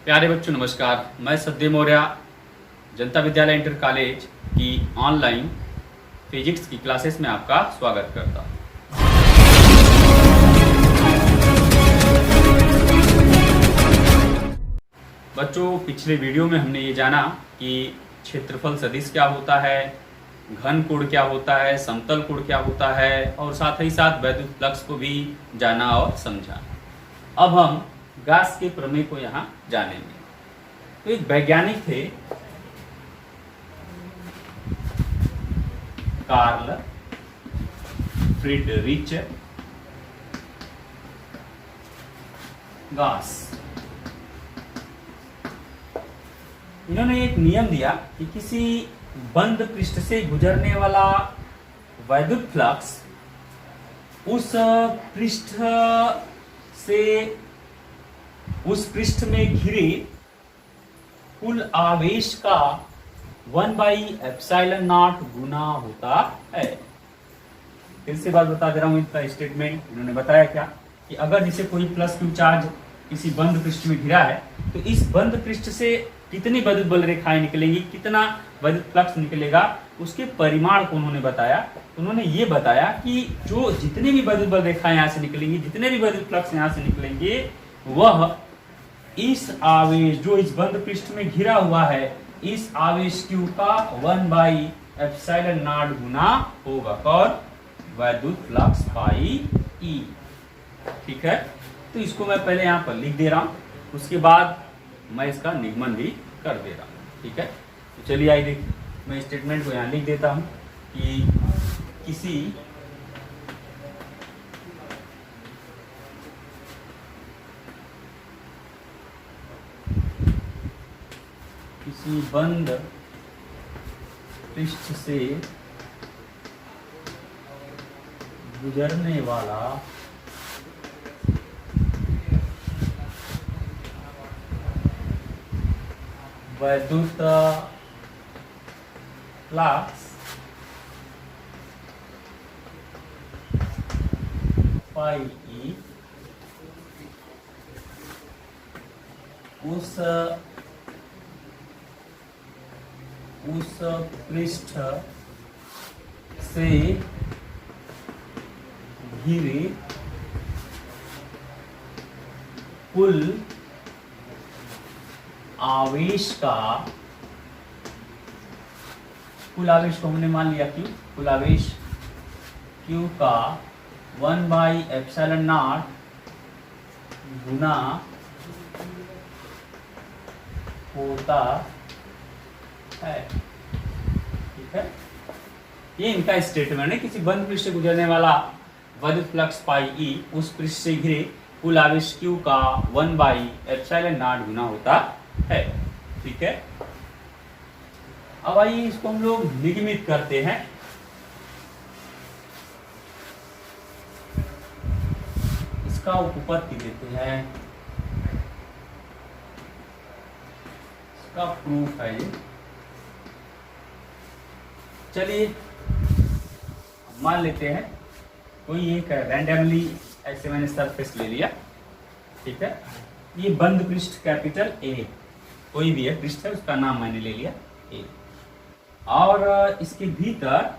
प्यारे बच्चों नमस्कार। मैं सद्देव मौर्य जनता विद्यालय इंटर कॉलेज की ऑनलाइन फिजिक्स की क्लासेस में आपका स्वागत करता हूँ। बच्चों, पिछले वीडियो में हमने ये जाना कि क्षेत्रफल सदिश क्या होता है, घन कोण क्या होता है, समतल कोण क्या होता है और साथ ही साथ वैद्युत फ्लक्स को भी जाना और समझा। अब हम गास के प्रमेय को यहाँ जानेंगे। तो एक वैज्ञानिक थे कार्ल फ्रीडरिच गास। इन्होंने एक नियम दिया कि किसी बंद पृष्ठ से गुजरने वाला वैद्युत फ्लक्स उस पृष्ठ में घिरे कुल आवेश का 1/ε0 गुना होता है। फिर से बात बता दे रहा हूं, इनका स्टेटमेंट इन्होंने बताया क्या कि अगर जैसे कोई प्लस क्यू चार्ज किसी बंद पृष्ठ में घिरा है तो इस बंद पृष्ठ से कितनी वैद्युत बल रेखाएं निकलेंगी, कितना वैद्युत फ्लक्स निकलेगा, उसके परिमाण को उन्होंने बताया। उन्होंने ये बताया कि जो जितने भी वैद्युत बल रेखाएं यहाँ से निकलेंगी, जितने भी वैद्युत फ्लक्स यहाँ से निकलेंगे, वह इस आवेश जो इस बंद पृष्ठ में घिरा हुआ है, इस आवेश Q का 1/ε0 गुना होगा और वैद्युत फ्लक्स पाई E। ठीक है, तो इसको मैं पहले यहाँ पर लिख दे रहा हूँ, उसके बाद मैं इसका निगमन भी कर दे रहा हूँ। ठीक है, तो चलिए आइए देखिए, मैं स्टेटमेंट को यहाँ लिख देता हूँ कि किसी बंद पृष्ठ से गुजरने वाला वैद्युत फ्लक्स पाई ई उस पृष्ठ से घिरे कुल आवेश को हमने मान लिया कि कुल आवेश Q का 1/ε0 गुना होता है। ठीक है, ये इनका स्टेटमेंट है। किसी बंद पृष्ठ से गुजरने वाला वैद्युत फ्लक्स पाई E उस पृष्ठ से घिरे कुल आवेश Q का 1/ε0 गुना होता है। ठीक है, अब आइए इसको हम लोग निगमित करते हैं। इसका उपपत्ति देते हैं, इसका प्रूफ है ये। चलिए मान लेते हैं कोई एक रैंडमली ऐसे मैंने सरफेस ले लिया। ठीक है, ये बंद पृष्ठ कैपिटल A, कोई भी है पृष्ठ है, उसका नाम मैंने ले लिया A, और इसके भीतर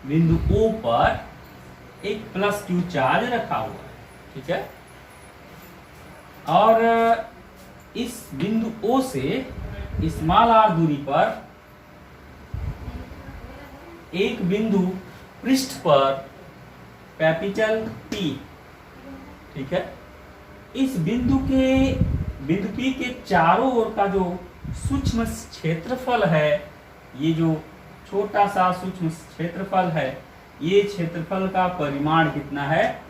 बिंदु O पर एक प्लस Q चार्ज रखा हुआ है। ठीक है, और इस बिंदु O से स्मॉल r दूरी पर एक बिंदु पृष्ठ पर कैपिटल P। ठीक है, इस बिंदु P के चारों ओर का जो सूक्ष्म क्षेत्रफल है, ये जो छोटा सा सूक्ष्म क्षेत्रफल है, ये क्षेत्रफल का परिमाण कितना है,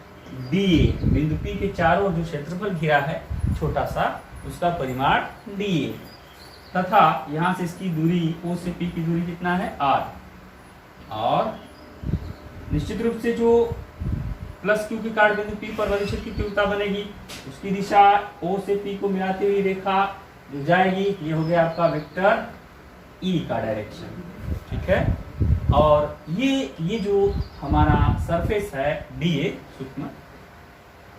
dA। बिंदु P के चारों ओर जो क्षेत्रफल घिरा है छोटा सा, उसका परिमाण dA, तथा यहां से इसकी दूरी O से P की दूरी कितना है, R। और निश्चित रूप से जो प्लस Q के कारण बिंदु P पर वैद्युत क्षेत्र की तीव्रता बनेगी, उसकी दिशा O से P को मिलाती हुई रेखा जो जाएगी, ये हो गया आपका वेक्टर E का डायरेक्शन। ठीक है, और ये जो हमारा सरफेस है dA सूक्ष्म,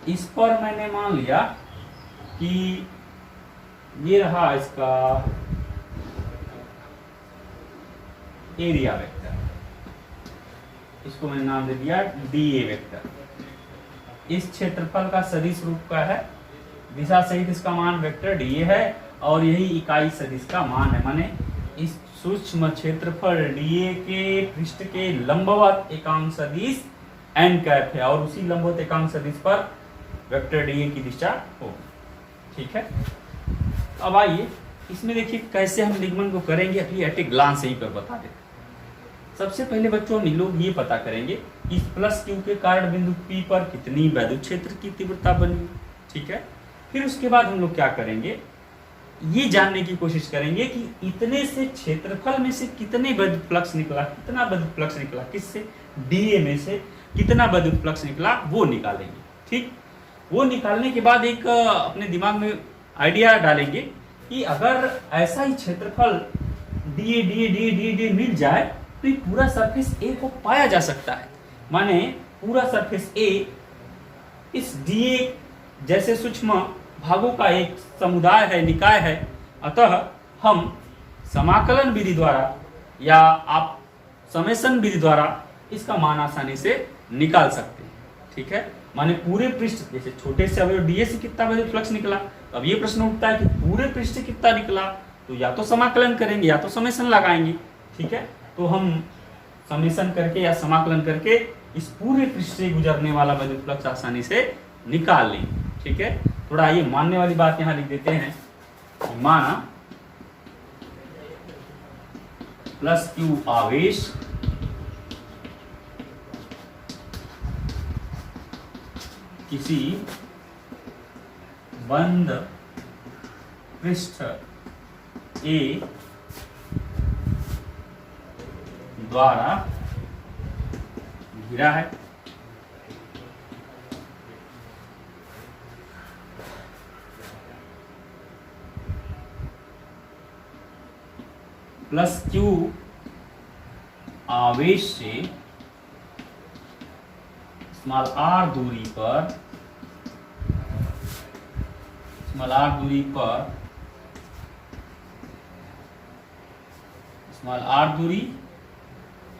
इस पर मैंने मान लिया कि ये रहा इसका एरिया वेक्टर, इसको मैंने नाम दे दिया डीए वेक्टर। इस क्षेत्रफल का सदिश रूप का है, दिशा सहित इसका मान वेक्टर डीए है और यही इकाई सदिश का मान है। माने इस सूक्ष्म क्षेत्रफल डीए के पृष्ठ के लंबवत एकांक सदिश एन कैप है और उसी लंबवत एकांक सदिश पर वेक्टर डीए की दिशा होगी। ठीक है, अब आइए इसमें देखिए कैसे हम निगमन को करेंगे, अभी एट ए ग्लांस यहीं पर बता देते। सबसे पहले बच्चों हम लोग ये पता करेंगे इस प्लस क्यू के कारण बिंदु P पर कितनी वैद्युत क्षेत्र की तीव्रता बनी। ठीक है, फिर उसके बाद हम लोग क्या करेंगे, ये जानने की कोशिश करेंगे कि इतने से क्षेत्रफल में से कितने वैद्युत फ्लक्स निकला, कितना वैद्युत फ्लक्स निकला, किससे, डीए में से कितना वैद्युत फ्लक्स निकला वो निकालेंगे। ठीक, वो निकालने के बाद एक अपने दिमाग में आइडिया डालेंगे कि अगर ऐसा ही क्षेत्रफल DA DA DA DA DA मिल जाए तो पूरा सरफेस ए को पाया जा सकता है। माने पूरा सरफेस ए इस डीए जैसे सूक्ष्म भागों का एक समुदाय है, निकाय है। अतः हम समाकलन विधि द्वारा या आप समेशन विधि द्वारा इसका मान आसानी से निकाल सकते हैं। ठीक है, माने पूरे पृष्ठ, जैसे छोटे से अवयव डीए से कितना वैद्युत फ्लक्स निकला, तो अब ये प्रश्न उठता है कि पूरे पृष्ठ से कितना निकला, तो या तो समाकलन करेंगे या तो समेशन लगाएंगे। ठीक है, तो हम समेशन करके या समाकलन करके इस पूरे पृष्ठ से गुजरने वाला वैद्युत फ्लक्स आसानी से निकाल लेंगे। ठीक है, थोड़ा ये मानने वाली बात यहां लिख देते हैं, माना प्लस क्यू आवेश किसी बंद पृष्ठ ए द्वारा घिरा है। प्लस क्यू आवेश से स्मॉल आर दूरी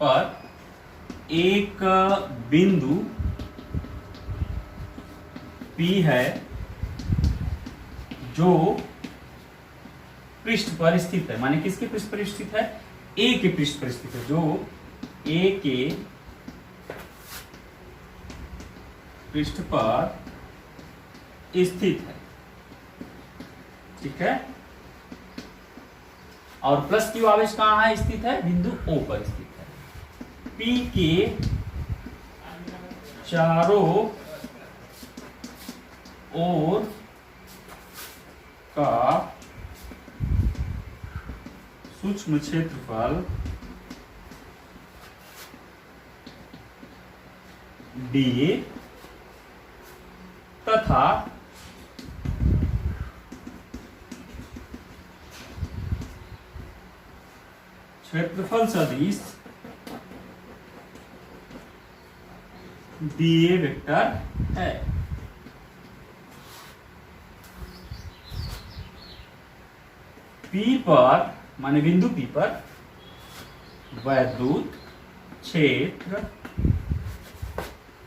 पर एक बिंदु P है जो पृष्ठ पर स्थित है। माने किसके पृष्ठ पर स्थित है, ए के पृष्ठ पर स्थित है, जो ए के पृष्ठ पर स्थित है। ठीक है, और प्लस क्यू आवेश कहां है स्थित है, बिंदु O पर स्थित है। P के चारों ओर का सूक्ष्म क्षेत्रफल डीए तथा क्षेत्रफल सदिश डीए वेक्टर है। P पर माने बिंदु P पर वैद्युत क्षेत्र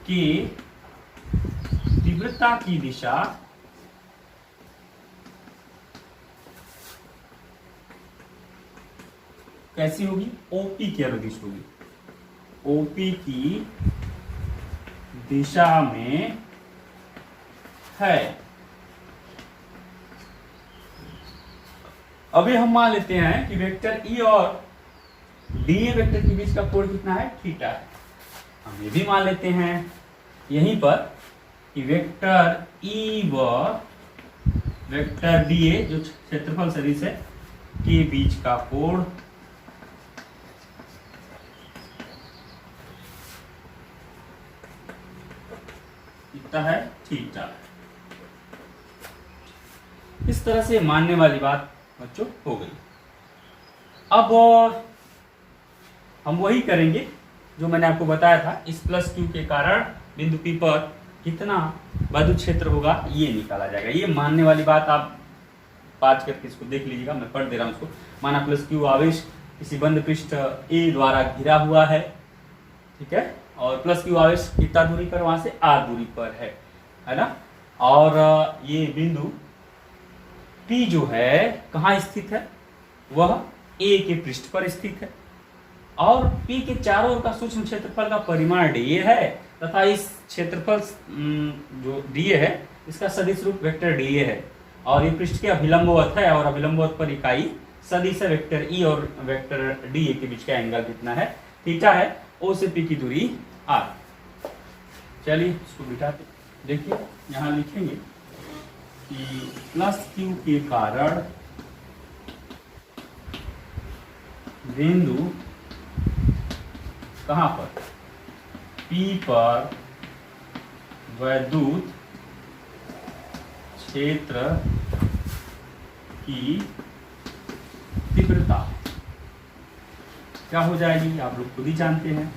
की तीव्रता की दिशा कैसी होगी, ओपी की अनुदिश होगी। ओपी की दिशा में है। अभी हम मान लेते हैं कि वेक्टर ई और डीए वेक्टर के बीच का कोण कितना है, थीटा है। हम ये भी मान लेते हैं यहीं पर कि वेक्टर ई व वेक्टर डीए जो क्षेत्रफल सदिश है के बीच का कोण कितना है, थीटा। इस तरह से मानने वाली बात बच्चों हो गई। अब हम वही करेंगे जो मैंने आपको बताया था, इस प्लस क्यू के कारण बिंदु P पर कितना वैद्युत क्षेत्र होगा ये निकाला जाएगा। ये मानने वाली बात आप पाँच करके इसको देख लीजिएगा, मैं पढ़ दे रहा हूँ उसको। माना प्लस क्यू आवेश किसी बंद पृष्ठ ए द्वारा घिरा हुआ है, ठीक है, और प्लस क्यू आवेश कितना दूरी पर, वहां से आर दूरी पर है ना। और ये बिंदु P जो है कहाँ स्थित है, वह A के पृष्ठ पर स्थित है, और P के चारों ओर का सूक्ष्म क्षेत्रफल का परिमाण dA है, तथा इस क्षेत्रफल जो dA है इसका सदिश रूप वेक्टर dA है, और ये पृष्ठ के अभिलंबवत है, और अभिलंबवत पर इकाई सदिश वेक्टर E और वेक्टर dA के बीच का एंगल कितना है, थीटा है। O से P की दूरी r। चलिए इसको बिठाते, देखिए यहाँ लिखेंगे कि प्लस क्यू के कारण बिंदु कहाँ पर, P पर वैद्युत क्षेत्र की तीव्रता क्या हो जाएगी, आप लोग खुद ही जानते हैं,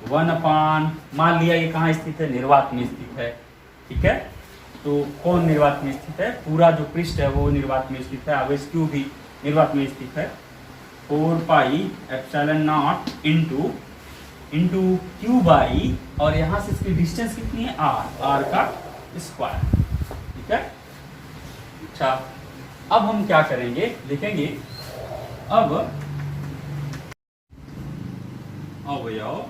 1/, मान लिया ये कहाँ स्थित है, निर्वात में स्थित है, ठीक है। तो कौन निर्वात में स्थित है, पूरा जो पृष्ठ है वो निर्वात में स्थित है, आवेश क्यू भी निर्वात में स्थित है। 4πε0 इंटू क्यू बाई, और यहाँ से इसकी डिस्टेंस कितनी है, r का स्क्वायर, ठीक है। अच्छा, अब हम क्या करेंगे, लिखेंगे अब अवयव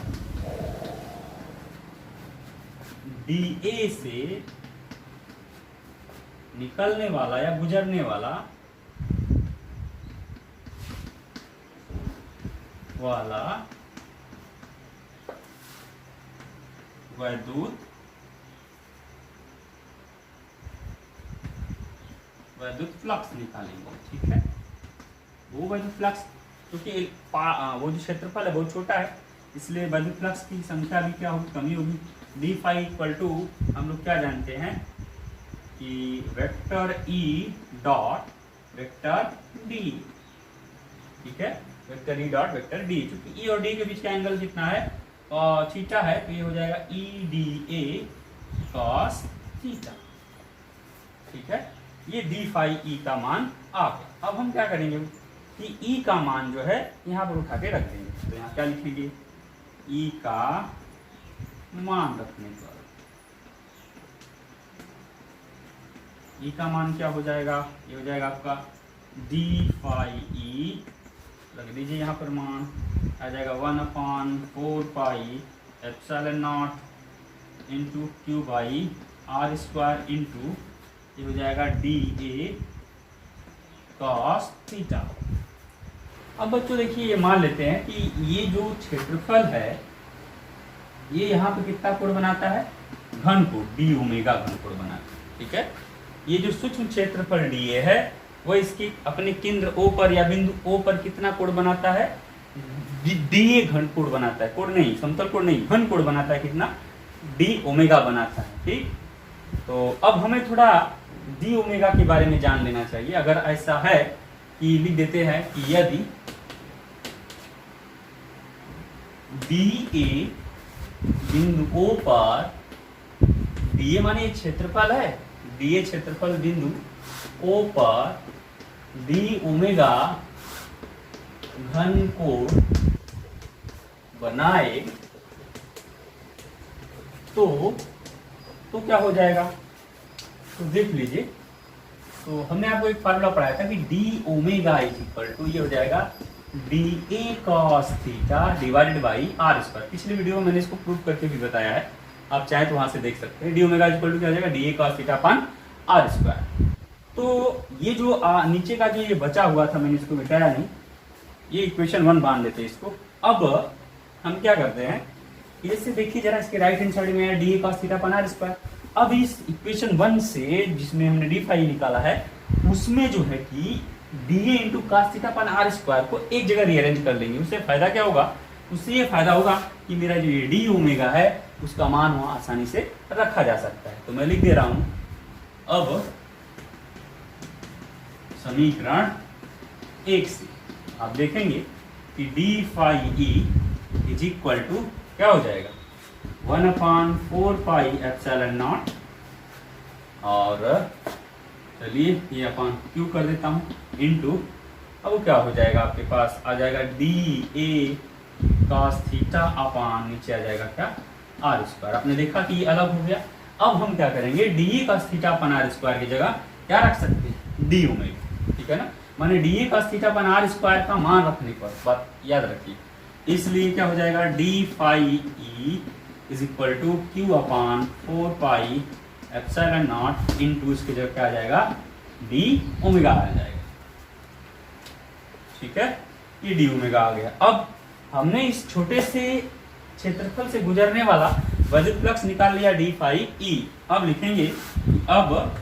DA से निकलने वाला या गुजरने वाला वैद्युत फ्लक्स निकालेंगे, ठीक है। वो वैद्युत फ्लक्स, क्योंकि वो जो क्षेत्रफल है बहुत छोटा है, इसलिए वैद्युत फ्लक्स की संख्या भी क्या होगी, कमी होगी। डी फाई इक्वल टू हम लोग क्या जानते हैं कि vector E dot vector D, ठीक है, vector E dot vector D, क्योंकि E और D के बीच का एंगल कितना है, थीटा है, तो ये हो जाएगा EDA cos थीटा, ठीक है। ये डी फाई E का मान आ गया। अब हम क्या करेंगे कि E का मान जो है यहाँ पर उठा के रख देंगे, तो यहाँ क्या लिखेंगे, E का मान रखने पर E का मान क्या हो जाएगा, ये हो जाएगा आपका डी फाई E, रख दीजिए यहाँ पर मान आ जाएगा 1/4πε0 into Q by r square into ये हो जाएगा DA cos थीटा। अब बच्चों देखिए, ये मान लेते हैं कि ये जो क्षेत्रफल है ये यहाँ पे कितना कोण बनाता है, घन कोण, डी ओमेगा घन कोण बनाता है, ठीक है। ये जो सूक्ष्म क्षेत्रफल DA है वो इसकी अपने केंद्र O पर या बिंदु O पर कितना कोण बनाता है, DA घन कोण बनाता है, कोण नहीं, समतल कोण नहीं, घन कोण बनाता है, कितना, D ओमेगा बनाता है, ठीक। तो अब हमें थोड़ा D ओमेगा के बारे में जान लेना चाहिए। अगर ऐसा है कि लिख देते हैं कि यदि DA बिंदु O पर, DA माने क्षेत्रफल है, DA क्षेत्रफल बिंदु O पर D ओमेगा घन कोण बनाए तो क्या हो जाएगा, तो देख लीजिए। तो हमने आपको एक फार्मूला पढ़ाया था कि D omega is equal to, ये हो जाएगा DA cos theta divided by r square. पिछले वीडियो में मैंने इसको प्रूव करके भी बताया है, आप चाहे तो वहां से देख सकते हैं। D omega is equal to क्या हो जाएगा, DA cos theta upon r square. तो ये जो नीचे का जो ये बचा हुआ था, मैंने इसको मिटाया नहीं, ये इक्वेशन 1 मान लेते हैं इसको। अब हम क्या करते हैं, इससे देखिए जरा, इसके राइट हैंड साइड में है DA cos theta upon r square. अब इस इक्वेशन 1 से जिसमें हमने डी फाई निकाला है, उसमें जो है कि DA into cos theta upon r square को एक जगह रीअरेंज कर लेंगे। उससे फायदा क्या होगा, उससे ये फायदा होगा कि मेरा जो ये डी ओमेगा है उसका मान वहां आसानी से रखा जा सकता है। तो मैं लिख दे रहा हूं अब समीकरण 1 से आप देखेंगे कि D phi E is equal to क्या हो जाएगा, 1/4πε0 और चलिए ये अपन क्यू कर देता हूँ इनटू, अब क्या हो जाएगा आपके पास आ जाएगा डी ए cos थीटा अपान नीचे आ जाएगा क्या आर स्क्वायर। आपने देखा कि ये अलग हो गया। अब हम क्या करेंगे D A cos theta upon R square की जगह क्या रख सकते हैं डी ओमेगा, ठीक है ना। माने D A cos theta upon R square का मान रखने पर बात याद रखिए, इसलिए क्या हो जाएगा D phi E is equal to Q upon 4 pi epsilon naught into इसकी जगह क्या आ जाएगा डी ओमेगा आ जाएगा, ठीक है। ये डी ओमेगा आ गया। अब हमने इस छोटे से क्षेत्रफल से गुजरने वाला वैद्युत फ्लक्स निकाल लिया डी फाई ई। अब लिखेंगे अब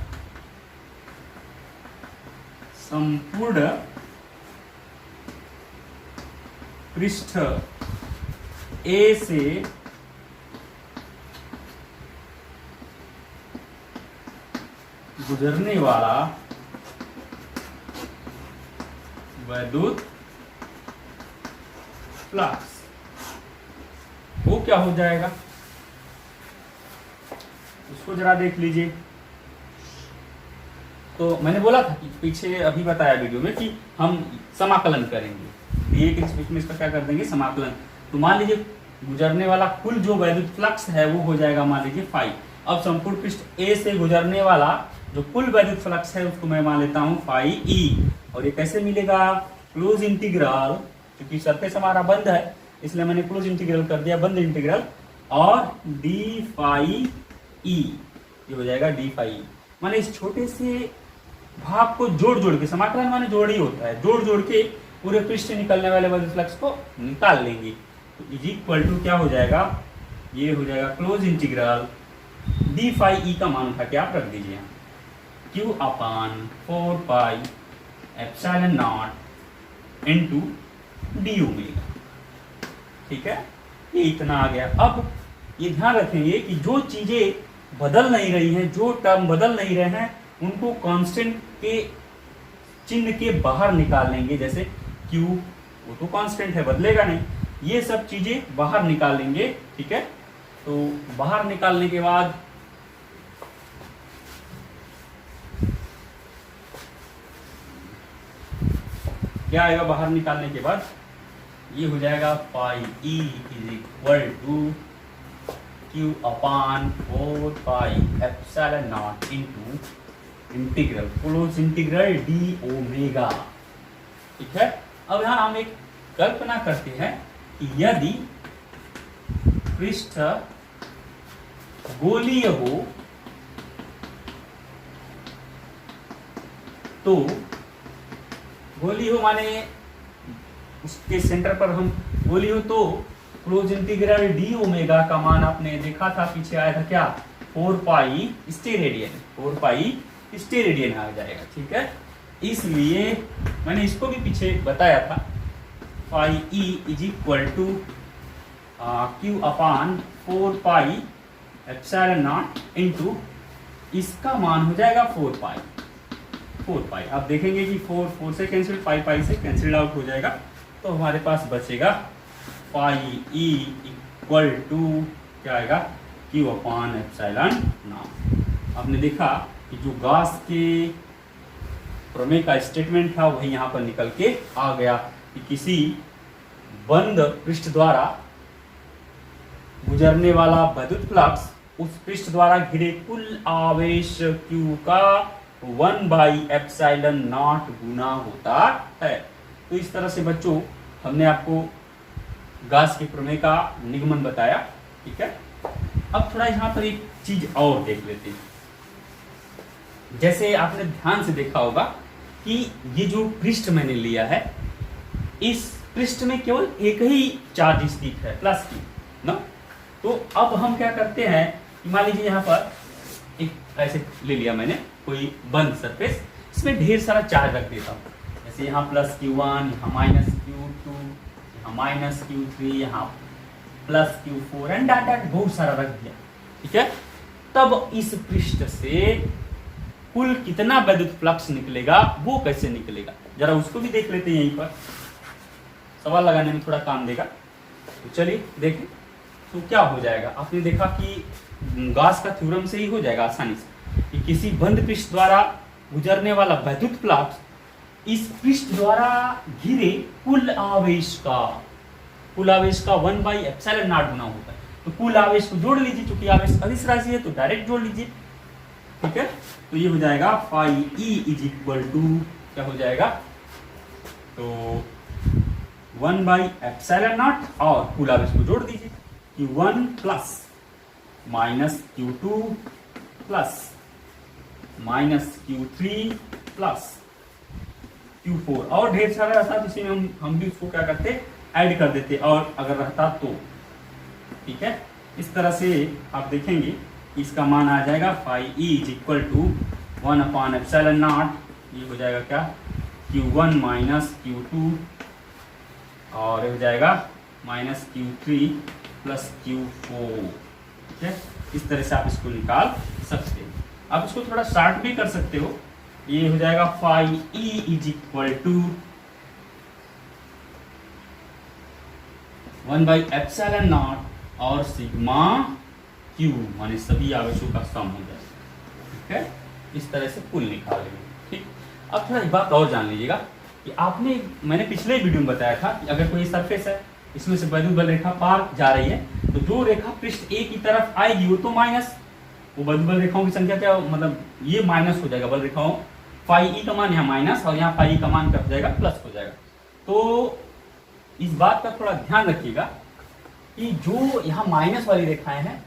संपूर्ण पृष्ठ ए से गुजरने वाला वैद्युत फ्लक्स वो क्या हो जाएगा, उसको जरा देख लीजिए। तो मैंने बोला था कि पीछे अभी बताया वीडियो में कि हम समाकलन करेंगे, दिए के बीच में इसका क्या कर देंगे समाकलन। तो मान लीजिए गुजरने वाला कुल जो वैद्युत फ्लक्स है वो हो जाएगा मान लीजिए फाई। अब संपूर्ण पृष्ठ ए से गुजरने वाला जो कुल वैद्युत फ्लक्स है उसको मैं मान लेता हूँ फाई ई, और ये कैसे मिलेगा क्लोज इंटीग्रल, क्योंकि सरफेस हमारा बंद है इसलिए मैंने क्लोज इंटीग्रल कर दिया बंद इंटीग्रल, और डी फाई ई ये हो जाएगा डी फाई ई। माने इस छोटे से भाग को जोड़ जोड़ के, समाकलन माने जोड़ ही होता है, जोड़ जोड़ के पूरे पृष्ठ से निकलने वाले वैद्युत फ्लक्स को निकाल लेंगे। तो इज इक्वल टू क्या हो जाएगा, ये हो जाएगा close integral D phi E का मान उठा के आप रख दीजिए Q upon 4 pi epsilon naught into D omega, ठीक है। ये इतना आ गया। अब ये ध्यान रखेंगे कि जो चीजें बदल नहीं रही हैं, जो टर्म बदल नहीं रहे हैं, उनको कांस्टेंट के चिन्ह के बाहर निकाल लेंगे। जैसे Q वो तो कांस्टेंट है, बदलेगा नहीं, ये सब चीजें बाहर निकाल लेंगे, ठीक है। तो बाहर निकालने के बाद क्या आएगा, बाहर निकालने के बाद ये हो जाएगा pi E is equal to Q upon 4 pi epsilon naught into integral close integral D omega, ठीक है। अब यहां हम एक कल्पना करते हैं कि यदि पृष्ठ गोलीय हो तो गोली हो माने उसके सेंटर पर हम गोली हो तो क्लोज इंटीग्रल डी ओमेगा का मान आपने देखा था पीछे आया था क्या 4 पाई स्टेरेडियन, 4 पाई स्टेरेडियन आ जाएगा, ठीक है। इसलिए मैंने इसको भी पीछे बताया था phi E is equal to Q upon 4 pi epsilon naught into इसका मान हो जाएगा 4 पाई। आप देखेंगे कि 4 से कैंसिल, पाई से कैंसिल आउट हो जाएगा, तो हमारे पास बचेगा पाई ई इक्वल टू क्या आएगा क्यू अपान एप्सिलॉन नॉट। आपने देखा कि जो गॉस के प्रमेय का स्टेटमेंट था वही यहाँ पर निकल के आ गया कि किसी बंद पृष्ठ द्वारा गुजरने वाला वैद्युत फ्लक्स उस पृष्ठ द्वारा घिरे कुल आवेश Q का 1 बाई एप्सिलॉन नॉट गुना होता है। तो इस तरह से बच्चों हमने आपको गॉस के प्रमेय का निगमन बताया, ठीक है। अब थोड़ा यहाँ पर एक चीज और देख लेते हैं। जैसे आपने ध्यान से देखा होगा कि ये जो पृष्ठ मैंने लिया है, इस पृष्ठ में केवल एक ही चार्ज स्थित है प्लस की ना। तो अब हम क्या करते हैं कि मान लीजिए यहाँ पर एक ऐसे ले लिया मैंने कोई बंद सरफेस, इसमें ढेर सारा चार्ज रख देता हूँ। जैसे यहाँ प्लस Q1, यहाँ माइनस Q2, यहाँ माइनस Q3, यहाँ प्लस Q4 एंड डाटा बहुत सारा रख दिया, ठीक है। तब इस पृष्ठ से कुल कितना वैद्युत फ्लक्स निकलेगा वो कैसे निकलेगा जरा उसको भी देख लेते हैं। यहीं पर सवाल लगाने में थोड़ा काम देगा, तो चलिए देखें। तो क्या हो जाएगा, आपने देखा कि गॉस का थ्योरम से ही हो जाएगा आसानी से कि किसी बंद पृष्ठ द्वारा गुजरने वाला वैद्युत फ्लक्स इस पृष्ठ द्वारा घिरे कुल आवेश का 1/ε0 गुना होता है। तो कुल आवेश को जोड़ लीजिए, क्योंकि आवेश अदिश राशि है तो डायरेक्ट जोड़ लीजिए, ठीक है। तो ये हो जाएगा phi E is equal to क्या हो जाएगा, तो 1/ε0 और कुल आवेश को जोड़ दीजिए Q1 plus minus Q2 plus minus Q3 plus Q4 और ढेर सारा रहता, तो इसी में हम भी उसको क्या करते, ऐड कर देते, और अगर रहता तो ठीक है। इस तरह से आप देखेंगे कि इसका मान आ जाएगा phi E is equal to 1/ε0, ये हो जाएगा क्या Q1 माइनस Q2 और ये हो जाएगा माइनस Q3 प्लस Q4, ठीक है। इस तरह से आप इसको निकाल सकते हो। आप इसको थोड़ा शार्ट भी कर सकते हो, ये हो जाएगा phi E is equal to 1/ε0 और सिग्मा Q माने सभी आवेशों का सम हो जाएगा, ठीक है। इस तरह से कुल निकालेंगे, ठीक। अब थोड़ा एक बात और जान लीजिएगा कि मैंने पिछले वीडियो में बताया था कि अगर कोई सरफेस है, इसमें से वैद्युत बल रेखा पार जा रही है, तो जो रेखा पृष्ठ ए की तरफ आएगी वो तो माइनस, वो वैद्युत बल रेखाओं की संख्या क्या, मतलब ये माइनस हो जाएगा बल रेखाओं, फाई ई का मान यहाँ माइनस और यहाँ फाई ई का मान क्या हो जाएगा, प्लस हो जाएगा। तो इस बात का थोड़ा ध्यान रखिएगा कि जो यहाँ माइनस वाली रेखाएं हैं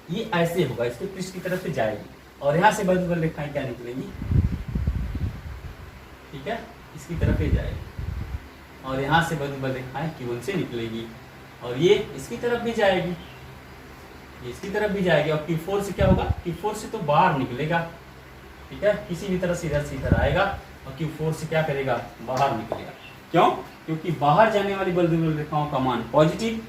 ये ऐसे होगा, इसके पृष्ठ की तरफ से जाएगी, और यहाँ से वैद्युत बल रेखाएं क्या निकलेंगी, ठीक है, इसकी तरफ ही जाएगी, और यहाँ से वैद्युत बल रेखाएं Q1 से निकलेगी, और ये इसकी तरफ भी जाएगी, ये इसकी तरफ भी जाएगी, और Q4 से क्या होगा, Q4 से तो बाहर निकलेगा, ठीक है, किसी भी तरह से इधर से इधर आएगा, और Q4 से क्या करेगा, बाहर निकलेगा। क्यों? क्योंकि बाहर जाने वाली वैद्युत बल रेखाओं का मान पॉजिटिव,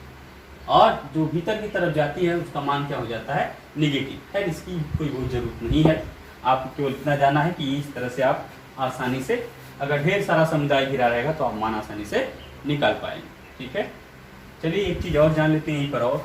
और जो भीतर की तरफ जाती है उसका मान क्या हो जाता है, निगेटिव। खैर इसकी कोई बहुत जरूरत नहीं है, आपको केवल इतना जाना है कि इस तरह से आप आसानी से, अगर ढेर सारा समुदाय घिरा रहेगा तो आप मान आसानी से निकाल पाएंगे, ठीक है। चलिए एक चीज और जान लेते हैं यहीं पर, और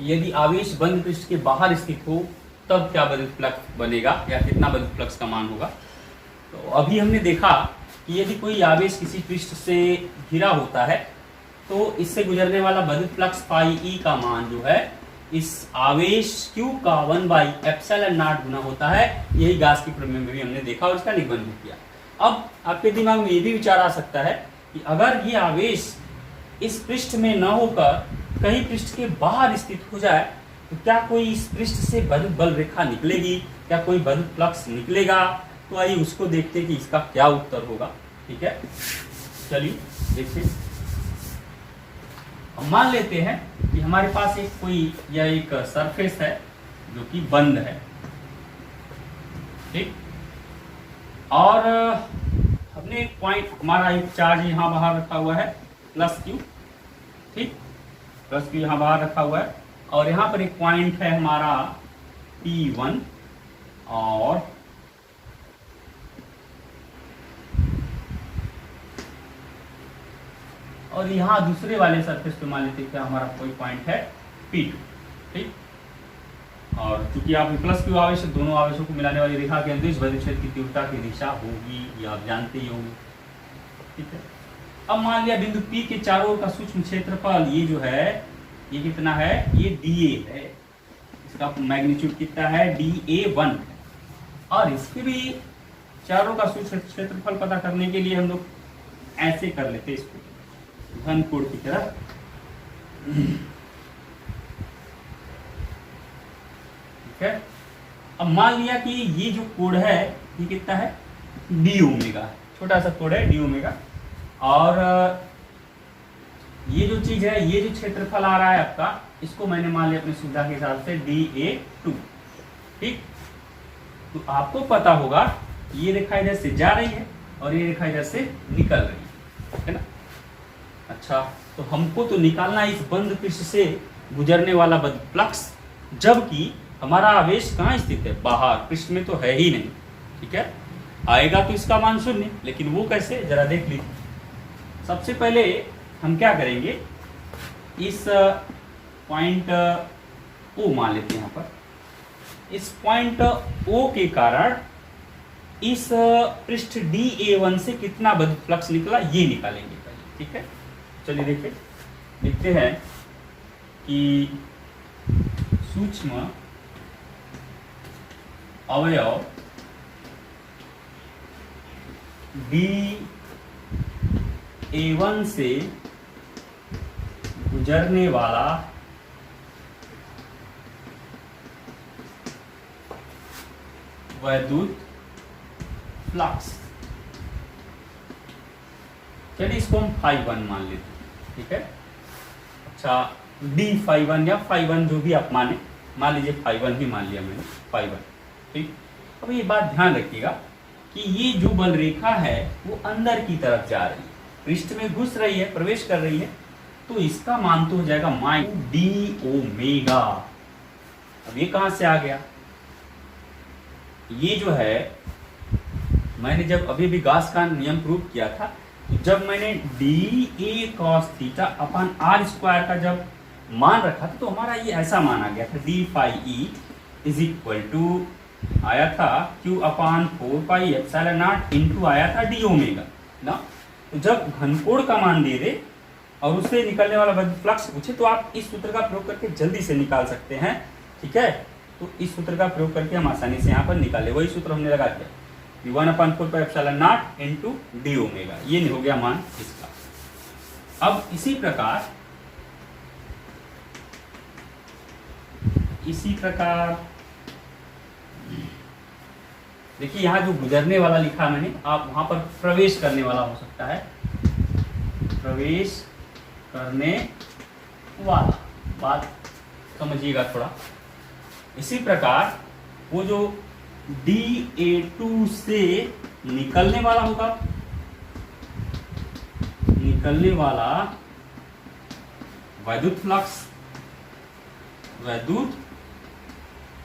यदि आवेश बंद पृष्ठ के बाहर स्थित हो तब क्या वैद्युत फ्लक्स बनेगा, या कितना वैद्युत फ्लक्स का मान होगा। तो अभी हमने देखा कि यदि कोई आवेश किसी पृष्ठ से घिरा होता है तो इससे गुजरने वाला वैद्युत फ्लक्स फाई ई का मान जो है इस आवेश Q का 1/ε0 गुना होता है। यही गाउस की प्रमेय में भी हमने देखा और इसका निबंध भी किया। अब आपके दिमाग में ये भी विचार आ सकता है कि अगर ये आवेश इस पृष्ठ में न होकर कहीं पृष्ठ के बाहर स्थित हो जाए तो क्या कोई इस पृष्ठ से वैद्युत बल रेखा निकलेगी, क्या कोई वैद्युत फ्लक्स निकलेगा। तो आइए उसको देखते हैं कि इसका क्या उत्तर होगा, ठीक है। चलिए देखिए, हम मान लेते हैं कि हमारे पास एक सरफेस है जो कि बंद है, ठीक, और हमने एक पॉइंट, हमारा एक चार्ज यहाँ बाहर रखा हुआ है +Q, ठीक, +Q यहाँ बाहर रखा हुआ है, और यहाँ पर एक पॉइंट है हमारा P1, और यहाँ दूसरे वाले सरफेस पे मान लेते हैं क्या हमारा कोई पॉइंट है P2, ठीक। और चूंकि आप +Q आवेश दोनों आवेशों को मिलाने वाली रेखा के अंदर वैद्युत क्षेत्र की तीव्रता की दिशा होगी, ये आप जानते ही होंगे, ठीक है। अब मान लिया बिंदु P के चारों ओर का सूक्ष्म क्षेत्रफल ये जो है ये कितना है, ये dA है, इसका मैग्नीट्यूड कितना है dA1, और इसके भी चारों का सूक्ष्म क्षेत्रफल पता करने के लिए हम लोग ऐसे कर लेते इसको घन कोण की तरह, ठीक है। अब मान लिया कि ये जो कोण है ये कितना है d⍵, छोटा सा कोण है d⍵, और ये जो चीज है, ये जो क्षेत्रफल आ रहा है आपका, इसको मैंने मान लिया अपनी सुविधा के हिसाब से dA2, ठीक। तो आपको पता होगा ये रेखा इधर से जा रही है और ये रेखा इधर से निकल रही है ना। अच्छा, तो हमको तो निकालना इस बंद पृष्ठ से गुजरने वाला विद्युत फ्लक्स, जबकि हमारा आवेश कहाँ स्थित है, बाहर, पृष्ठ में तो है ही नहीं। ठीक है, आएगा तो इसका मान शून्य, लेकिन वो कैसे, जरा देख लीजिए। सबसे पहले हम क्या करेंगे, इस पॉइंट ओ मान लेते हैं यहाँ पर। इस पॉइंट ओ के कारण इस पृष्ठ DA1 से कितना विद्युत फ्लक्स निकला ये निकालेंगे पहले। ठीक है, चलिए देखिए, लिखते हैं कि सूक्ष्म अवयव DA1 से गुजरने वाला विद्युत फ्लक्स, चलिए इसको हम φ1 मान लेते हैं। ठीक है, अच्छा d φ1 या φ1 जो भी आप माने, मान लीजिए φ1 ही मान लिया मैंने, φ1। ठीक, अब ये बात ध्यान रखिएगा कि ये जो बल रेखा है वो अंदर की तरफ जा रही है, पृष्ठ में घुस रही है, प्रवेश कर रही है, तो इसका मान तो हो जाएगा -d ओमेगा। अब ये कहां से आ गया, ये जो है मैंने जब अभी गॉस का नियम प्रूव किया था, तो जब मैंने DA cos थीटा अपन r² का जब मान रखा था, तो हमारा ये ऐसा मान आ गया था, d phi e is equal to आया था q/4πε0 इंटू आया था d ओमेगा ना। तो जब घनकोण का मान दे दे और उससे निकलने वाला विद्युत फ्लक्स पूछे, तो आप इस सूत्र का प्रयोग करके जल्दी से निकाल सकते हैं। ठीक है, तो इस सूत्र का प्रयोग करके हम आसानी से यहाँ पर निकाले, वही सूत्र हमने लगा दिया, 1/4πε0 इंटू d ओमेगा, ये हो गया मान इसका। अब इसी प्रकार देखिए, यहाँ जो गुजरने वाला लिखा मैंने, आप वहां पर प्रवेश करने वाला हो सकता है, प्रवेश करने वाला, बात समझिएगा थोड़ा। इसी प्रकार वो जो DA2 से निकलने वाला होगा, निकलने वाला विद्युत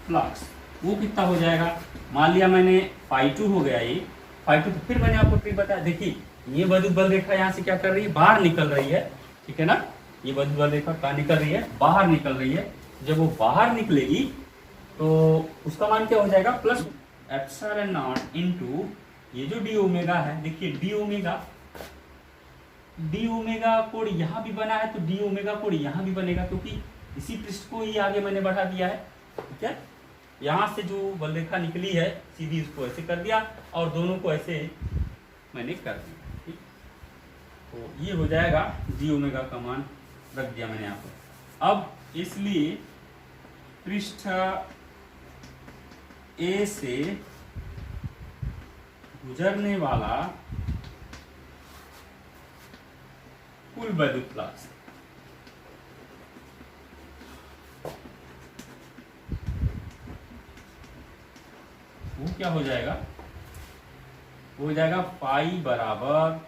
फ्लक्स वो कितना हो जाएगा, मान लिया मैंने φ2 हो गया, ये φ2, तो फिर मैंने आपको फिर बताया, देखिए ये विद्युत बल रेखा यहाँ से क्या कर रही है, बाहर निकल रही है। ठीक है ना, ये विद्युत बल रेखा कहाँ निकल रही है, बाहर निकल रही है। जब वो बाहर निकलेगी तो उसका मान क्या हो जाएगा, +ε0 इंटू ये जो d ओमेगा है, देखिए d ओमेगा कोण यहाँ भी बना है, तो d ओमेगा कोण यहाँ भी बनेगा, क्योंकि इसी पृष्ठ को ही आगे मैंने बढ़ा दिया है। ठीक है, यहाँ से जो बल रेखा निकली है सीधी उसको ऐसे कर दिया और दोनों को ऐसे मैंने कर दिया। ठीक, तो ये हो जाएगा d ओमेगा का मान रख दिया मैंने यहाँ पर। अब इसलिए पृष्ठ A से गुजरने वाला कुल विद्युत फ्लक्स वो क्या हो जाएगा, वो हो जाएगा फाई बराबर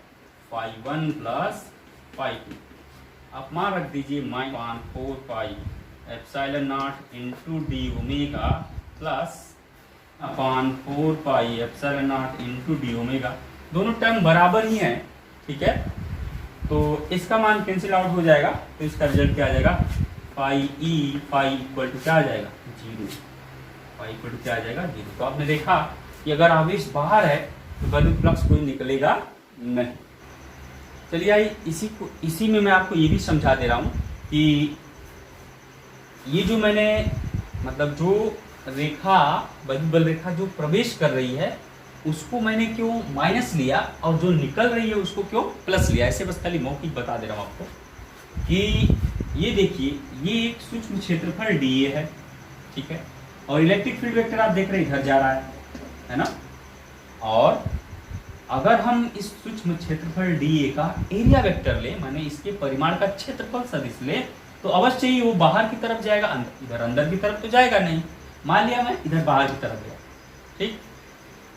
φ1 प्लस φ2। आप मान रख दीजिए -4πε0 into d omega plus /4πε0 into d omega, दोनों टर्म बराबर ही हैं। ठीक है, तो इसका मान कैंसिल आउट हो जाएगा, तो इसका रिजल्ट क्या आ जाएगा, फाई इक्वल टू क्या आ जाएगा, 0। फाई इक्वल टू क्या आ जाएगा, 0। तो आपने देखा कि अगर आवेश बाहर है तो विद्युत फ्लक्स कोई निकलेगा नहीं। चलिए आइए इसी में मैं आपको ये भी समझा दे रहा हूँ कि ये जो मैंने मतलब जो रेखा विद्युत बल रेखा जो प्रवेश कर रही है उसको मैंने क्यों माइनस लिया और जो निकल रही है उसको क्यों प्लस लिया, ऐसे बस खाली मौखिक बता दे रहा हूँ आपको कि ये देखिए ये एक सूक्ष्म क्षेत्रफल dA है। ठीक है, और इलेक्ट्रिक फील्ड वेक्टर आप देख रहे हैं इधर जा रहा है ना। और अगर हम इस सूक्ष्म क्षेत्रफल dA का एरिया वेक्टर ले, माने इसके परिमाण का क्षेत्रफल सदिश ले, तो अवश्य ही वो बाहर की तरफ जाएगा, इधर अंदर की तरफ तो जाएगा नहीं। मान लिया मैं इधर बाहर की तरफ गया। ठीक,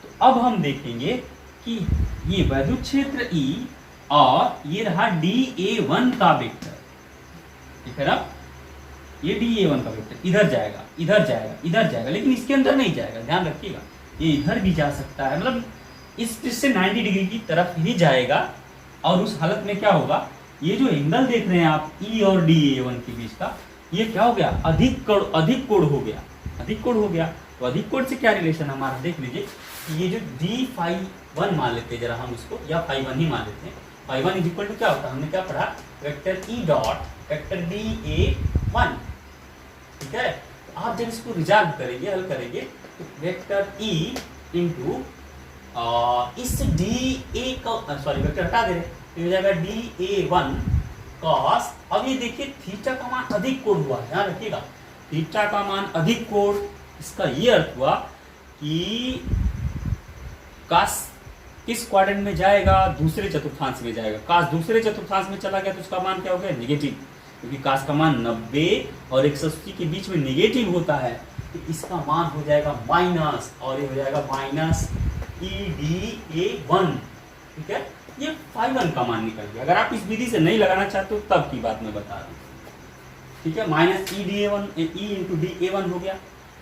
तो अब हम देखेंगे कि ये विद्युत क्षेत्र E और ये रहा DA1 का वेक्टर, ठीक है ना। ये DA1 का वेक्टर इधर जाएगा, इधर जाएगा, इधर जाएगा, लेकिन इसके अंदर नहीं जाएगा, ध्यान रखिएगा। ये इधर भी जा सकता है, मतलब इस पृष्ठ से 90 डिग्री की तरफ ही जाएगा। और उस हालत में क्या होगा, ये जो एंगल देख रहे हैं आप E और DA1 के बीच का, ये क्या हो गया, अधिक कोण हो गया, अधिक कोण हो गया। तो अधिक कोण से क्या रिलेशन हमारा, देख लीजिए। ये जो D∅1 मान लेते हैं जरा हम इसको, या ∅1 ही मान लेते हैं। ∅1 इज इक्वल टू क्या होता है, हमने क्या पढ़ा, vector E dot vector DA1, ठीक है। तो आप जब इसको रिजॉल्व करेंगे, हल करेंगे, तो वेक्टर E इंटू इस DA का, सॉरी वेक्टर हटा दे रहे, तो हो जाएगा DA1 cos। अब ये देखिए थीटा का मान अधिक कोण हुआ, ध्यान रखिएगा, थीटा का मान अधिक कोण। इसका ये अर्थ हुआ कि cos किस क्वाड्रेंट में जाएगा, दूसरे चतुर्थांश में जाएगा। cos दूसरे चतुर्थांश में चला गया तो उसका मान क्या हो गया, नेगेटिव, क्योंकि cos का मान 90 और 180 के बीच में नेगेटिव होता है। तो इसका मान हो जाएगा माइनस, और ये हो जाएगा माइनस EDA1, ठीक है। ये ∅1 का मान निकल गया। अगर आप इस विधि से नहीं लगाना चाहते हो तब की बात मैं बता रहा हूँ, ठीक है। Minus EDA1 E into DA1 हो गया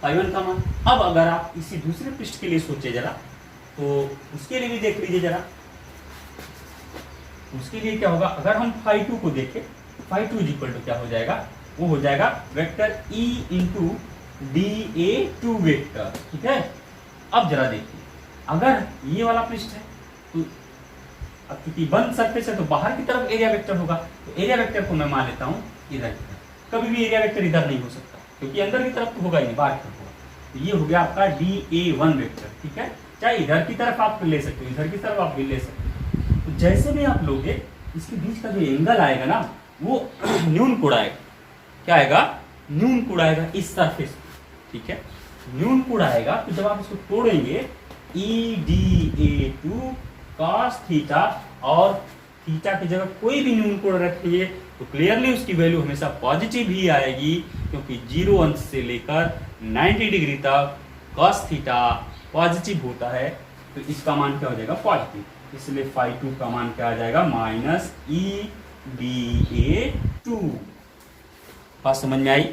∅1 का मान। अब अगर आप इसी दूसरे पृष्ठ के लिए सोचे जरा, तो उसके लिए भी देख लीजिए जरा, उसके लिए क्या होगा, अगर हम ∅2 को देखें, ∅2 इज इक्वल टू क्या हो जाएगा, वो हो जाएगा vector E into DA2 vector, ठीक है। अब जरा देखिए, अगर ये वाला पृष्ठ है तो अब क्योंकि बंद सरफेस है तो बाहर की तरफ एरिया वेक्टर होगा, तो एरिया वेक्टर को मैं मान लेता हूँ इधर की तरफ। कभी भी एरिया वेक्टर इधर नहीं हो सकता, क्योंकि अंदर की तरफ तो होगा ही नहीं, बाहर की तरफ होगा। तो ये हो गया आपका DA1 वेक्टर, ठीक है। चाहे इधर की तरफ आप ले सकते हो, इधर की तरफ आप भी ले सकते हो। तो जैसे भी आप लोगे, इसके बीच का जो एंगल आएगा ना, वो न्यून कोण आएगा। क्या आएगा, न्यून कोण आएगा इस सरफेस, ठीक है, न्यून कोण आएगा। तो जब आप इसको तोड़ेंगे, EDA2 cos थीटा, और थीटा की जगह कोई भी न्यून कोण रखिए तो क्लियरली उसकी वैल्यू हमेशा पॉजिटिव ही आएगी, क्योंकि 0 अंश से लेकर 90 डिग्री तक cos थीटा पॉजिटिव होता है। तो इसका मान क्या हो जाएगा, पॉजिटिव। इसलिए ∅2 का मान क्या आ जाएगा, माइनस EDA2। बात समझ में आई।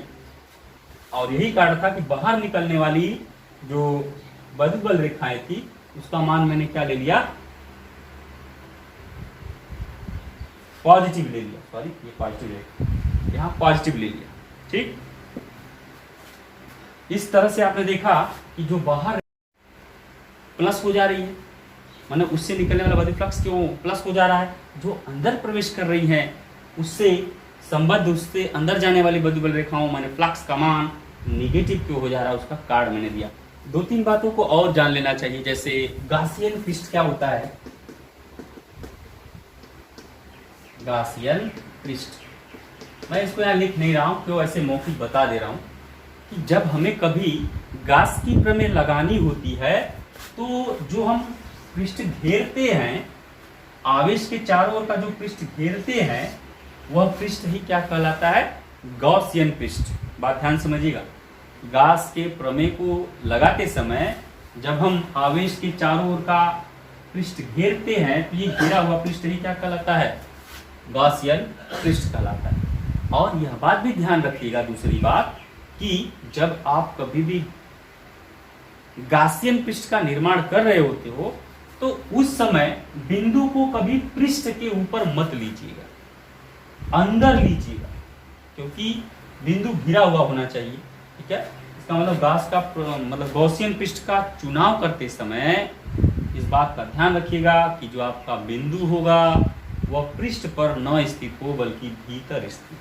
और यही कारण था कि बाहर निकलने वाली जो बदुबल रेखाएं थी, उसका मान मैंने क्या ले लिया, पॉजिटिव ले लिया। सॉरी, ये पॉजिटिव है, यहाँ पॉजिटिव ले लिया, ठीक। इस तरह से आपने देखा कि जो बाहर प्लस हो जा रही है, मतलब उससे निकलने वाला बदी फ्लक्स क्यों प्लस हो जा रहा है, जो अंदर प्रवेश कर रही है उससे संबद्ध, उससे अंदर जाने वाली बदुबल रेखाओं माने फ्लक्स का मान निगेटिव क्यों हो जा रहा है, उसका कार्ड मैंने दिया। दो तीन बातों को और जान लेना चाहिए, जैसे गासियन पृष्ठ क्या होता है। गासियन पृष्ठ मैं इसको यहाँ लिख नहीं रहा हूँ, क्यों, ऐसे मौखिक बता दे रहा हूँ कि जब हमें कभी गास की प्रमेय लगानी होती है, तो जो हम पृष्ठ घेरते हैं, आवेश के चारों ओर का जो पृष्ठ घेरते हैं, वह पृष्ठ ही क्या कहलाता है, गॉसियन पृष्ठ। बात ध्यान समझिएगा, गास के प्रमेय को लगाते समय जब हम आवेश के चारों ओर का पृष्ठ घेरते हैं, तो ये घेरा हुआ पृष्ठ ही क्या कहलाता है, गॉसियन पृष्ठ कहलाता है। और यह बात भी ध्यान रखिएगा, दूसरी बात, कि जब आप कभी भी गासियन पृष्ठ का निर्माण कर रहे होते हो, तो उस समय बिंदु को कभी पृष्ठ के ऊपर मत लीजिएगा, अंदर लीजिएगा, क्योंकि बिंदु घिरा हुआ होना चाहिए, ठीक है। इसका मतलब गास का मतलब गॉसियन पृष्ठ का चुनाव करते समय इस बात का ध्यान रखिएगा कि जो आपका बिंदु होगा वह पृष्ठ पर न स्थित हो, बल्कि भीतर स्थित,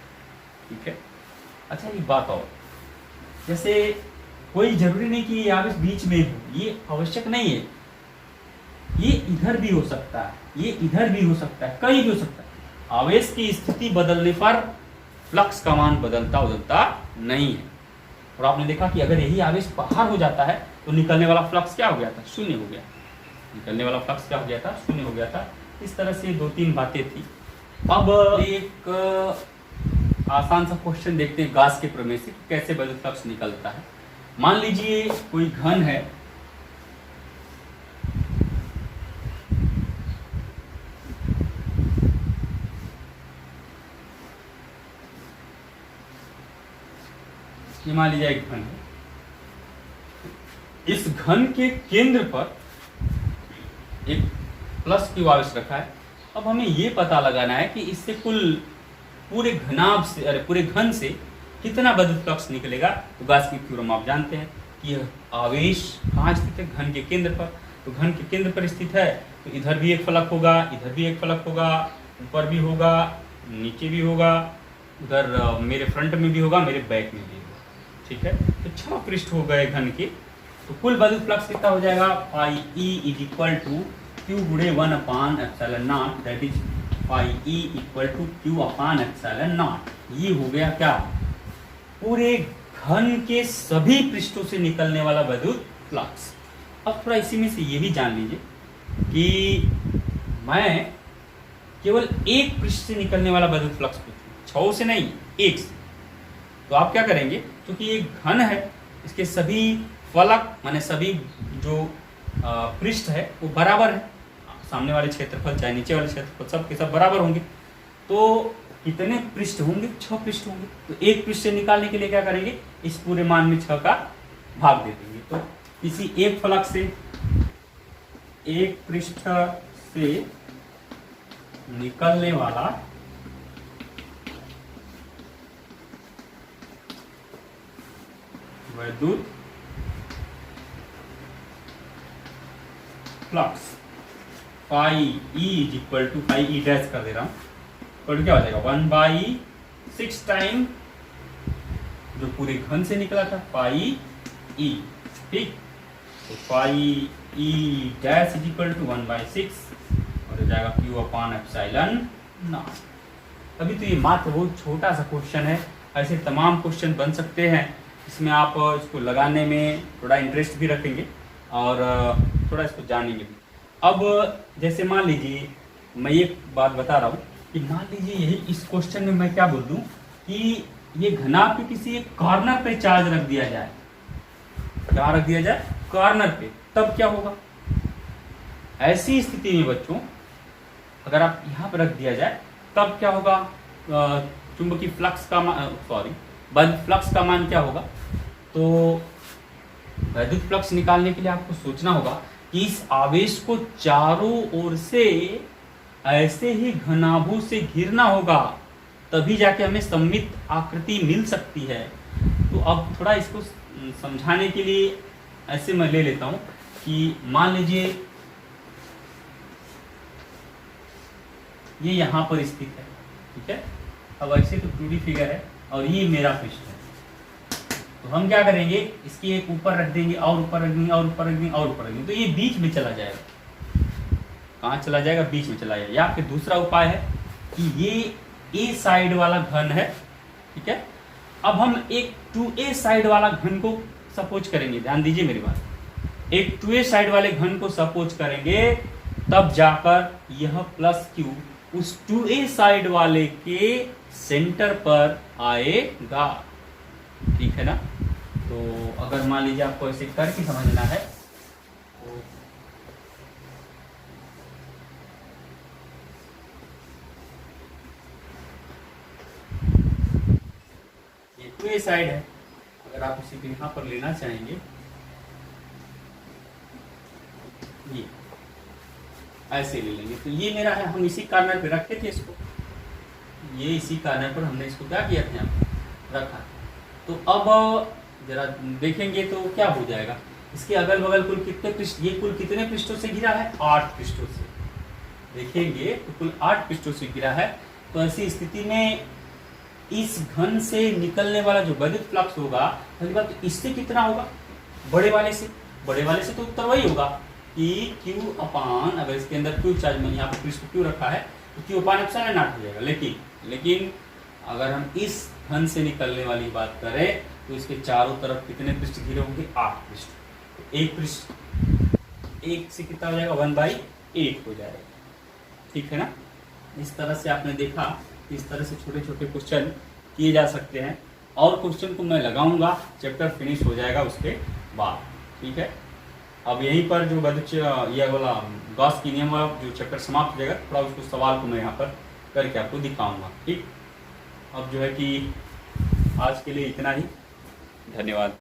ठीक है। अच्छा, एक बात और, जैसे कोई जरूरी नहीं कि ये आवेश बीच में हो, ये आवश्यक नहीं है, ये इधर भी हो सकता है, ये इधर भी हो सकता है, कहीं भी हो सकता है। आवेश की स्थिति बदलने पर फ्लक्स का मान बदलता नहीं है। और आपने देखा कि अगर यही आवेश बाहर हो जाता है तो निकलने वाला फ्लक्स क्या हो गया था, शून्य हो गया। निकलने वाला फ्लक्स क्या हो गया था, शून्य हो गया था। इस तरह से दो तीन बातें थी। अब एक आसान सा क्वेश्चन देखते हैं गास के प्रमेय से कैसे बदल फ्लक्स निकलता है। मान लीजिए कोई घन है, मान लीजिए एक घन है, इस घन के केंद्र पर एक प्लस क्यू आवेश रखा है। अब हमें ये पता लगाना है कि इससे कुल पूरे पूरे घन से कितना विद्युत फ्लक्स निकलेगा। तो गॉस की थ्योरम आप जानते हैं कि यह आवेश कहाँ स्थित है, घन के केंद्र पर। तो घन के केंद्र पर स्थित है, तो इधर भी एक फलक होगा, इधर भी एक फलक होगा, ऊपर भी होगा, नीचे भी होगा, उधर मेरे फ्रंट में भी होगा, मेरे बैक में भी होगा। ठीक है, तो 6 पृष्ठ हो गए घन के। तो कुल विद्युत फ्लक्स कितना हो जाएगा, phi E is equal to Q गुणे 1/ε0, that is phi E equal to Q upon ε0। ये हो गया क्या, पूरे घन के सभी पृष्ठों से निकलने वाला विद्युत फ्लक्स। अब थोड़ा इसी में से ये भी जान लीजिए कि मैं केवल एक पृष्ठ से निकलने वाला विद्युत फ्लक्स पूछूं, 6 से नहीं, 1 से। तो आप क्या करेंगे, क्योंकि ये घन है, इसके सभी फलक माने सभी जो पृष्ठ है वो बराबर है, सामने वाले क्षेत्रफल चाहे नीचे वाले क्षेत्रफल सब के सब बराबर होंगे। तो कितने पृष्ठ होंगे, 6 पृष्ठ होंगे। तो एक पृष्ठ से निकालने के लिए क्या करेंगे, इस पूरे मान में 6 का भाग दे देंगे। तो किसी एक फलक से, एक पृष्ठ से निकलने वाला विद्युत flux phi E is equal to, phi E dash कर दे रहा हूं, तो क्या हो जाएगा 1/6 टाइम जो पूरे घन से निकला था, फाई ई। ठीक, तो phi E dash is equal to 1/6 और हो जाएगा क्यू अपान ε0। अभी तो ये मात्र बहुत छोटा सा क्वेश्चन है, ऐसे तमाम क्वेश्चन बन सकते हैं। इसमें आप इसको लगाने में थोड़ा इंटरेस्ट भी रखेंगे और थोड़ा इसको जानेंगे भी। अब जैसे मान लीजिए मैं एक बात बता रहा हूँ कि मान लीजिए यही इस क्वेश्चन में मैं क्या बोल दूँ कि ये घनाभ के किसी एक कॉर्नर पे चार्ज रख दिया जाए। क्या रख दिया जाए, कॉर्नर पे, तब क्या होगा। ऐसी स्थिति में बच्चों अगर आप यहाँ पर रख दिया जाए तब क्या होगा, चुंबकीय फ्लक्स का विद्युत फ्लक्स का मान क्या होगा। तो विद्युत फ्लक्स निकालने के लिए आपको सोचना होगा कि इस आवेश को चारों ओर से ऐसे ही घनाभों से घिरना होगा, तभी जाके हमें सममित आकृति मिल सकती है। तो अब थोड़ा इसको समझाने के लिए ऐसे मैं ले लेता हूं कि मान लीजिए ये यहां पर स्थित है, ठीक है। अब ऐसे तो 2D फिगर है और ये मेरा पृष्ठ है, तो हम क्या करेंगे, इसकी एक ऊपर रख देंगे और ऊपर रख देंगे और ऊपर रख देंगे और ऊपर रख देंगे, तो ये बीच में चला जाएगा। कहाँ चला जाएगा, बीच में चला जाएगा। या फिर दूसरा उपाय है कि ये ए साइड वाला घन है, ठीक है। अब हम एक 2A साइड वाला घन को सपोज करेंगे, ध्यान दीजिए मेरी बात। एक 2A साइड वाले घन को सपोज करेंगे, तब जाकर यह प्लस क्यू उस 2A साइड वाले के सेंटर पर आएगा, ठीक है ना। तो अगर मान लीजिए आपको ऐसे करके समझना है तो ये 2A साइड है, अगर आप इसी को यहां पर लेना चाहेंगे, ये ऐसे ले लेंगे, तो ये मेरा है। हम इसी कॉर्नर पे रखे थे इसको, ये इसी कॉर्नर पर हमने इसको क्या किया था, रखा। तो अब जरा देखेंगे तो क्या हो जाएगा, इसके अगल बगल कुल कितने पृष्ठ, ये कुल कितने पृष्ठों से घिरा है, 8 पृष्ठों से। देखेंगे तो कुल 8 पृष्ठों से घिरा है। तो ऐसी स्थिति में इस घन से निकलने वाला जो विद्युत फ्लक्स होगा, पहली बात तो इससे कितना होगा, बड़े वाले से तो उत्तर वही होगा कि क्यू अपान, अगर इसके अंदर क्यू चार्ज में यहाँ पर पृष्ठ क्यू रखा है तो क्यू अपान ε0 हो जाएगा। लेकिन अगर हम इस घन से निकलने वाली बात करें तो इसके चारों तरफ कितने पृष्ठ घिरे होंगे, 8 पृष्ठ। तो एक पृष्ठ एक से कितना हो जाएगा, 1/8 हो जाएगा, ठीक है ना। इस तरह से आपने देखा, इस तरह से छोटे छोटे क्वेश्चन किए जा सकते हैं। और क्वेश्चन को मैं लगाऊंगा, चैप्टर फिनिश हो जाएगा उसके बाद, ठीक है। अब यहीं पर जो यह वाला गॉस की नियम वाला जो चैप्टर समाप्त हो जाएगा, थोड़ा उसको सवाल को मैं यहाँ पर करके आपको दिखाऊंगा, ठीक। अब जो है कि आज के लिए इतना ही। धन्यवाद।